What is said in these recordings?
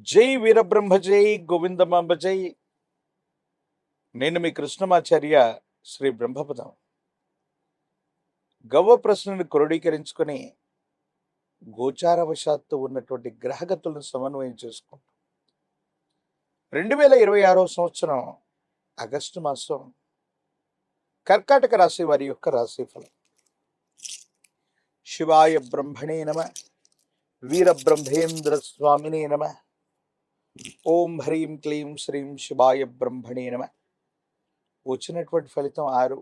జై వీరబ్రహ్మ జై గోవిందమాంబ జై. నేను మీ కృష్ణమాచార్య శ్రీ బ్రహ్మపదం. గవ్వ ప్రశ్నను క్రోడీకరించుకొని గోచారవశాత్తు ఉన్నటువంటి గ్రహగతులను సమన్వయం చేసుకుంటాం. 2026 సంవత్సరం ఆగస్టు మాసం కర్కాటక రాశి వారి యొక్క రాశిఫలం. శివాయ బ్రహ్మణే నమ, వీరబ్రహ్మేంద్ర స్వామినే నమ, ఓం హ్రీం క్లీం శ్రీం శివాయ బ్రహ్మణే నమ. వచ్చినటువంటి ఫలితం 6.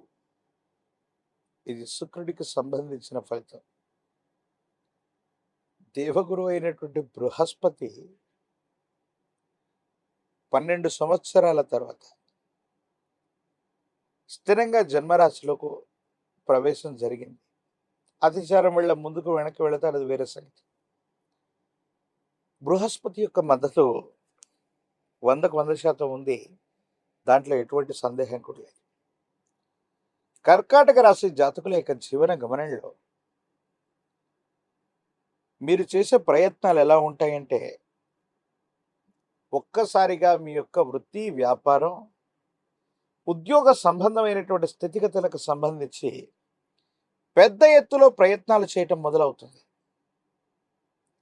ఇది శుక్రుడికి సంబంధించిన ఫలితం. దేవగురు అయినటువంటి బృహస్పతి 12 సంవత్సరాల తర్వాత స్థిరంగా జన్మరాశిలోకి ప్రవేశం జరిగింది. అతిచారం వల్ల ముందుకు వెనక్కి వెళతారు, అది వేరే సంగతి. బృహస్పతి యొక్క మద్దతు 100% ఉంది, దాంట్లో ఎటువంటి సందేహం కూడా లేదు. కర్కాటక రాశి జాతకుల యొక్క జీవన గమనంలో మీరు చేసే ప్రయత్నాలు ఎలా ఉంటాయంటే, ఒక్కసారిగా మీ యొక్క వృత్తి, వ్యాపారం, ఉద్యోగ సంబంధమైనటువంటి స్థితిగతులకు సంబంధించి పెద్ద ఎత్తులో ప్రయత్నాలు చేయటం మొదలవుతుంది.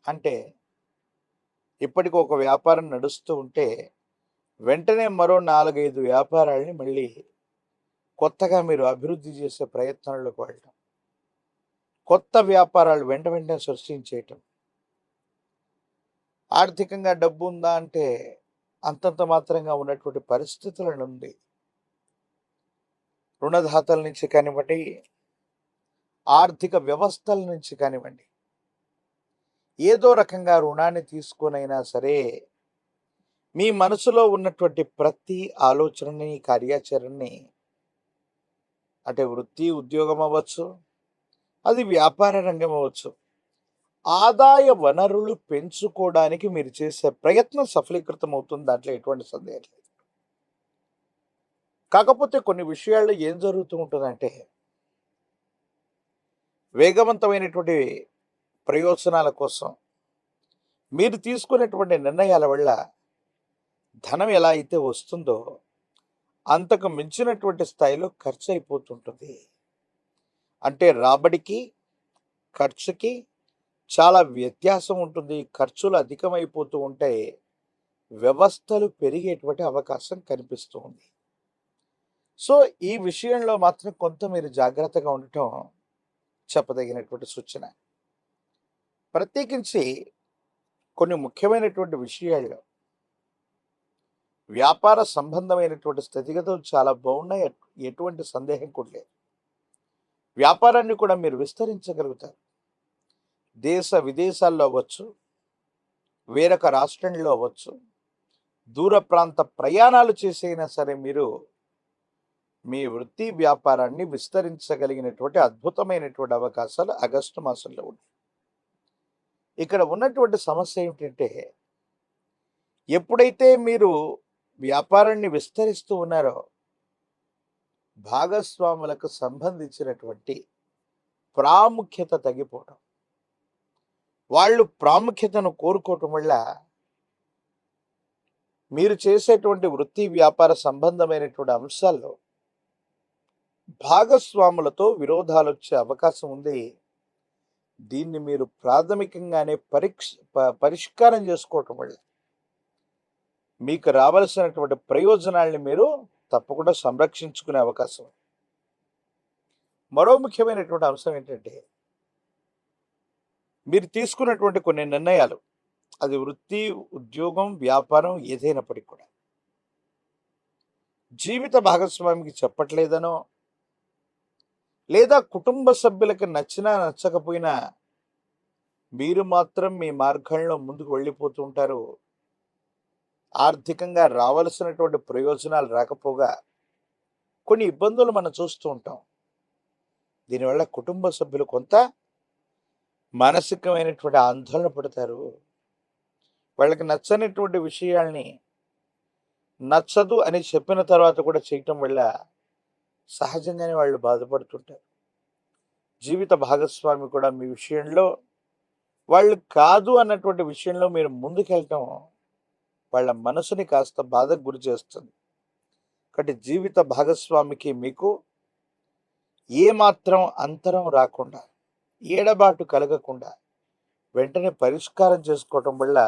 అంటే ఇప్పటికి ఒక వ్యాపారం నడుస్తూ ఉంటే వెంటనే మరో 4-5 వ్యాపారాలని మళ్ళీ కొత్తగా మీరు అభివృద్ధి చేసే ప్రయత్నాల్లోకి వెళ్ళటం, కొత్త వ్యాపారాలు వెంటనే సృష్టించేయటం. ఆర్థికంగా డబ్బు ఉందా అంటే అంతంత మాత్రంగా ఉన్నటువంటి పరిస్థితుల నుండి రుణదాతల నుంచి కానివ్వండి, ఆర్థిక వ్యవస్థల నుంచి కానివ్వండి, ఏదో రకంగా రుణాన్ని తీసుకొనైనా సరే మీ మనసులో ఉన్నటువంటి ప్రతి ఆలోచనని, కార్యాచరణని, అంటే వృత్తి, ఉద్యోగం అవ్వచ్చు, అది వ్యాపార రంగం అవ్వచ్చు, ఆదాయ వనరులు పెంచుకోవడానికి మీరు చేసే ప్రయత్నం సఫలీకృతం అవుతుంది. దాంట్లో ఎటువంటి సందేహం లేదు. కాకపోతే కొన్ని విషయాల్లో ఏం జరుగుతూ ఉంటుందంటే, వేగవంతమైనటువంటి ప్రయోజనాల కోసం మీరు తీసుకునేటువంటి నిర్ణయాల వల్ల ధనం ఎలా అయితే వస్తుందో అంతకు మించినటువంటి స్థాయిలో ఖర్చు అయిపోతుంటుంది. అంటే రాబడికి ఖర్చుకి చాలా వ్యత్యాసం ఉంటుంది. ఖర్చులు అధికమైపోతూ ఉంటే వ్యవస్థలు పెరిగేటువంటి అవకాశం కనిపిస్తూ ఉంది. సో ఈ విషయంలో మాత్రం కొంత మీరు జాగ్రత్తగా ఉండటం చెప్పదగినటువంటి సూచన. ప్రత్యేకించి కొన్ని ముఖ్యమైనటువంటి విషయాల్లో వ్యాపార సంబంధమైనటువంటి స్థితిగతులు చాలా బాగున్నాయి, ఎటువంటి సందేహం కూడా లేదు. వ్యాపారాన్ని కూడా మీరు విస్తరించగలుగుతారు. దేశ విదేశాల్లో అవ్వచ్చు, వేరొక రాష్ట్రంలో అవ్వచ్చు, దూర ప్రాంత ప్రయాణాలు చేసైనా సరే మీరు మీ వృత్తి, వ్యాపారాన్ని విస్తరించగలిగినటువంటి అద్భుతమైనటువంటి అవకాశాలు ఆగస్టు మాసంలో ఉన్నాయి. ఇక్కడ ఉన్నటువంటి సమస్య ఏమిటంటే, ఎప్పుడైతే మీరు వ్యాపారాన్ని విస్తరిస్తూ ఉన్నారో భాగస్వాములకు సంబంధించినటువంటి ప్రాముఖ్యత తగ్గిపోవడం, వాళ్ళు ప్రాముఖ్యతను కోరుకోవటం వల్ల మీరు చేసేటువంటి వృత్తి, వ్యాపార సంబంధమైనటువంటి అంశాల్లో భాగస్వాములతో విరోధాలు వచ్చే అవకాశం ఉంది. దీన్ని మీరు ప్రాథమికంగానే పరిష్కారం చేసుకోవటం వల్ల మీకు రావాల్సినటువంటి ప్రయోజనాల్ని మీరు తప్పకుండా సంరక్షించుకునే అవకాశం. మరో ముఖ్యమైనటువంటి అంశం ఏంటంటే, మీరు తీసుకున్నటువంటి కొన్ని నిర్ణయాలు, అది వృత్తి, ఉద్యోగం, వ్యాపారం ఏదైనప్పటికీ కూడా జీవిత భాగస్వామికి చెప్పట్లేదనో, లేదా కుటుంబ సభ్యులకి నచ్చినా నచ్చకపోయినా మీరు మాత్రం మీ మార్గంలో ముందుకు వెళ్ళిపోతూ ఉంటారు. ఆర్థికంగా రావాల్సినటువంటి ప్రయోజనాలు రాకపోగా కొన్ని ఇబ్బందులు మనం చూస్తూ ఉంటాం. దీనివల్ల కుటుంబ సభ్యులు కొంత మానసికమైనటువంటి ఆందోళన పడతారు. వాళ్ళకి నచ్చనిటువంటి విషయాల్ని నచ్చదు అని చెప్పిన తర్వాత కూడా చేయటం వల్ల సహజంగానే వాళ్ళు బాధపడుతుంటారు. జీవిత భాగస్వామి కూడా మీ విషయంలో వాళ్ళు కాదు అన్నటువంటి విషయంలో మీరు ముందుకెళ్ళటం వాళ్ళ మనసుని కాస్త బాధకు గురి చేస్తుంది. కాబట్టి జీవిత భాగస్వామికి మీకు ఏమాత్రం అంతరం రాకుండా, ఏడబాటు కలగకుండా వెంటనే పరిష్కారం చేసుకోవటం వల్ల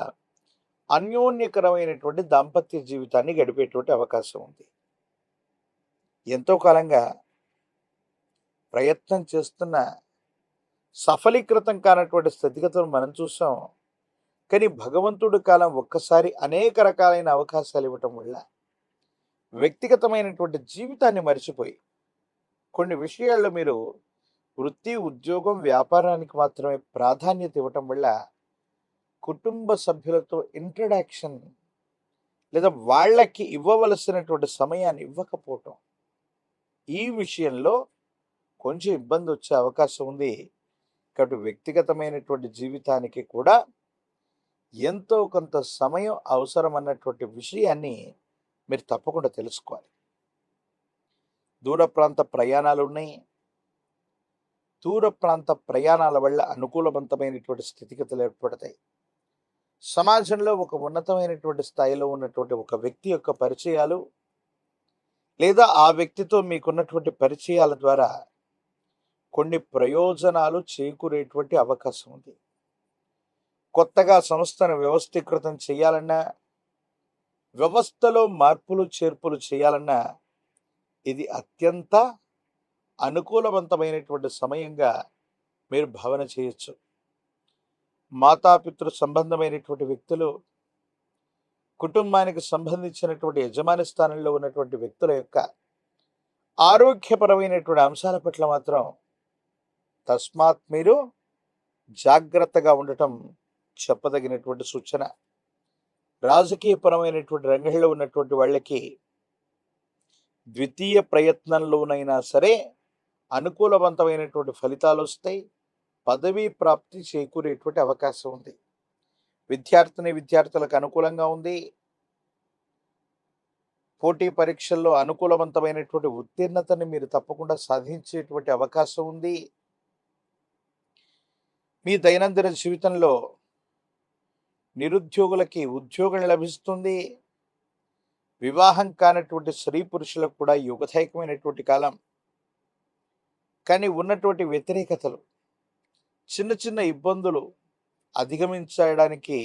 అన్యోన్యకరమైనటువంటి దాంపత్య జీవితాన్ని గడిపేటువంటి అవకాశం ఉంది. ఎంతో కాలంగా ప్రయత్నం చేస్తున్న సఫలీకృతం కానటువంటి స్థితిగతులు మనం చూసాం. కానీ భగవంతుడి కాలం ఒక్కసారి అనేక రకాలైన అవకాశాలు ఇవ్వటం వల్ల వ్యక్తిగతమైనటువంటి జీవితాన్ని మర్చిపోయి కొన్ని విషయాల్లో మీరు వృత్తి, ఉద్యోగం, వ్యాపారానికి మాత్రమే ప్రాధాన్యత ఇవ్వటం వల్ల కుటుంబ సభ్యులతో ఇంట్రడక్షన్ లేదా వాళ్ళకి ఇవ్వవలసినటువంటి సమయాన్ని ఇవ్వకపోవటం, ఈ విషయంలో కొంచెం ఇబ్బంది వచ్చే అవకాశం ఉంది. కాబట్టి వ్యక్తిగతమైనటువంటి జీవితానికి కూడా ఎంతో కొంత సమయం అవసరం అన్నటువంటి విషయాన్ని మీరు తప్పకుండా తెలుసుకోవాలి. దూర ప్రాంత ప్రయాణాలు ఉన్నాయి. దూర ప్రాంత ప్రయాణాల వల్ల అనుకూలవంతమైనటువంటి స్థితిగతులు ఏర్పడతాయి. సమాజంలో ఒక ఉన్నతమైనటువంటి స్థాయిలో ఉన్నటువంటి ఒక వ్యక్తి యొక్క పరిచయాలు లేదా ఆ వ్యక్తితో మీకున్నటువంటి పరిచయాల ద్వారా కొన్ని ప్రయోజనాలు చేకూరేటువంటి అవకాశం ఉంది. కొత్తగా సంస్థను వ్యవస్థీకృతం చేయాలన్నా, వ్యవస్థలో మార్పులు చేర్పులు చేయాలన్నా ఇది అత్యంత అనుకూలవంతమైనటువంటి సమయంగా మీరు భావన చేయొచ్చు. మాతాపితృ సంబంధమైనటువంటి వ్యక్తులు, కుటుంబానికి సంబంధించినటువంటి యజమాని స్థానంలో ఉన్నటువంటి వ్యక్తుల యొక్క ఆరోగ్యపరమైనటువంటి అంశాల పట్ల మాత్రం తస్మాత్ మీరు జాగ్రత్తగా ఉండటం చెప్పదగినటువంటి సూచన. రాజకీయపరమైనటువంటి రంగంలో ఉన్నటువంటి వాళ్ళకి ద్వితీయ ప్రయత్నంలోనైనా సరే అనుకూలవంతమైనటువంటి ఫలితాలు వస్తాయి. పదవీ ప్రాప్తి చేకూరేటువంటి అవకాశం ఉంది. విద్యార్థులకు అనుకూలంగా ఉంది. పోటీ పరీక్షల్లో అనుకూలవంతమైనటువంటి ఉత్తీర్ణతని మీరు తప్పకుండా సాధించేటువంటి అవకాశం ఉంది. మీ దైనందిన జీవితంలో నిరుద్యోగులకి ఉద్యోగం లభిస్తుంది. వివాహం కానటువంటి స్త్రీ పురుషులకు కూడా యుగదాయకమైనటువంటి కాలం. కానీ ఉన్నటువంటి వ్యతిరేకతలు, చిన్న చిన్న ఇబ్బందులు అధిగమించడానికి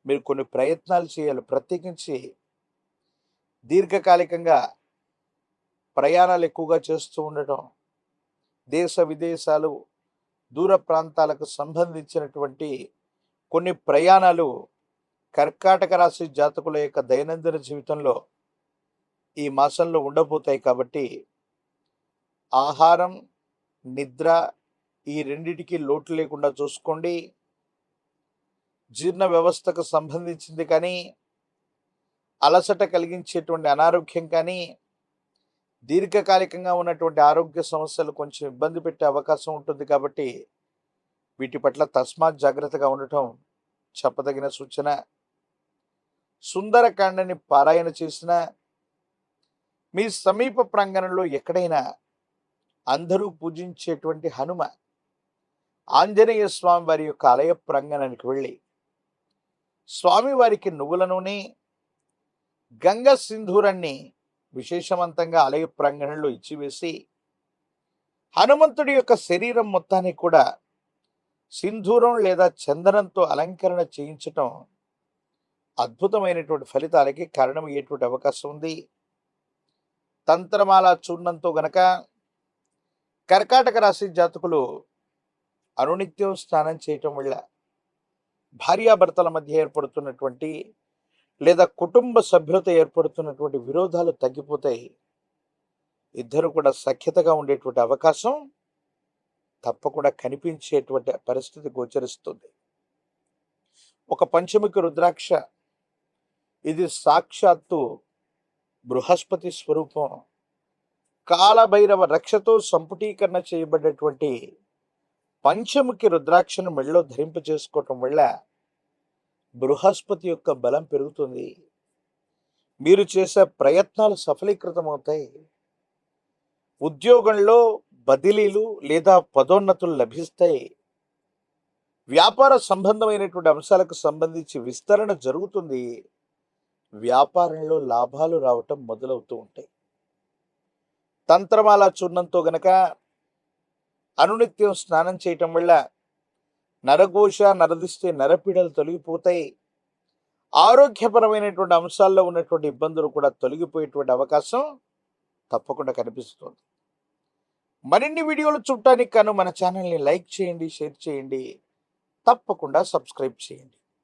మీరు కొన్ని ప్రయత్నాలు చేయాలి. ప్రత్యేకించి దీర్ఘకాలికంగా ప్రయాణాలు ఎక్కువగా చేస్తూ ఉండటం, దేశ విదేశాలు, దూర ప్రాంతాలకు సంబంధించినటువంటి కొన్ని ప్రయాణాలు కర్కాటక రాశి జాతకుల యొక్క దైనందిన జీవితంలో ఈ మాసంలో ఉండబోతాయి. కాబట్టి ఆహారం, నిద్ర ఈ రెండిటికి లోటు లేకుండా చూసుకోండి. జీర్ణ వ్యవస్థకు సంబంధించింది కానీ, అలసట కలిగించేటువంటి అనారోగ్యం కానీ, దీర్ఘకాలికంగా ఉన్నటువంటి ఆరోగ్య సమస్యలు కొంచెం ఇబ్బంది పెట్టే అవకాశం ఉంటుంది. కాబట్టి వీటి పట్ల తస్మాత్ జాగ్రత్తగా ఉండటం చెప్పదగిన సూచన. సుందరకాండని పారాయణ చేసిన, మీ సమీప ప్రాంగణంలో ఎక్కడైనా అందరూ పూజించేటువంటి హనుమ ఆంజనేయ స్వామి వారి యొక్క ఆలయ ప్రాంగణానికి వెళ్ళి స్వామివారికి నువ్వుల నూనె, గంగ సింధూరాన్ని విశేషవంతంగా ఆలయ ప్రాంగణంలో ఇచ్చివేసి హనుమంతుడి యొక్క శరీరం మొత్తాన్ని కూడా సింధూరం లేదా చందనంతో అలంకరణ చేయించటం అద్భుతమైనటువంటి ఫలితాలకి కారణమయ్యేటువంటి అవకాశం ఉంది. తంత్రమాల చూర్ణంతో గనక కర్కాటక రాశి జాతకులు అనునిత్యం స్నానం చేయటం వల్ల భార్యాభర్తల మధ్య ఏర్పడుతున్నటువంటి లేదా కుటుంబ సభ్యులతో ఏర్పడుతున్నటువంటి విరోధాలు తగ్గిపోతాయి. ఇద్దరు కూడా సఖ్యతగా ఉండేటువంటి అవకాశం తప్పకుండా కనిపించేటువంటి పరిస్థితి గోచరిస్తుంది. ఒక పంచముఖి రుద్రాక్ష, ఇది సాక్షాత్తు బృహస్పతి స్వరూపం. కాలభైరవ రక్షతో సంపుటీకరణ చేయబడినటువంటి పంచముఖి రుద్రాక్షను మెడలో ధరింపజేసుకోవటం వల్ల బృహస్పతి యొక్క బలం పెరుగుతుంది. మీరు చేసే ప్రయత్నాలు సఫలీకృతమవుతాయి. ఉద్యోగంలో బదిలీలు లేదా పదోన్నతులు లభిస్తాయి. వ్యాపార సంబంధమైనటువంటి అంశాలకు సంబంధించి విస్తరణ జరుగుతుంది. వ్యాపారంలో లాభాలు రావటం మొదలవుతూ ఉంటాయి. తంత్రమాల చూర్ణంతో గనక అనునిత్యం స్నానం చేయటం వల్ల నరఘోష, నరదిష్టి, నరపీడలు తొలగిపోతాయి. ఆరోగ్యపరమైనటువంటి అంశాల్లో ఉన్నటువంటి ఇబ్బందులు కూడా తొలగిపోయేటువంటి అవకాశం తప్పకుండా కనిపిస్తుంది. మరిన్ని వీడియోలు చూడటానికి గాను మన ఛానల్ని లైక్ చేయండి, షేర్ చేయండి, తప్పకుండా సబ్స్క్రైబ్ చేయండి.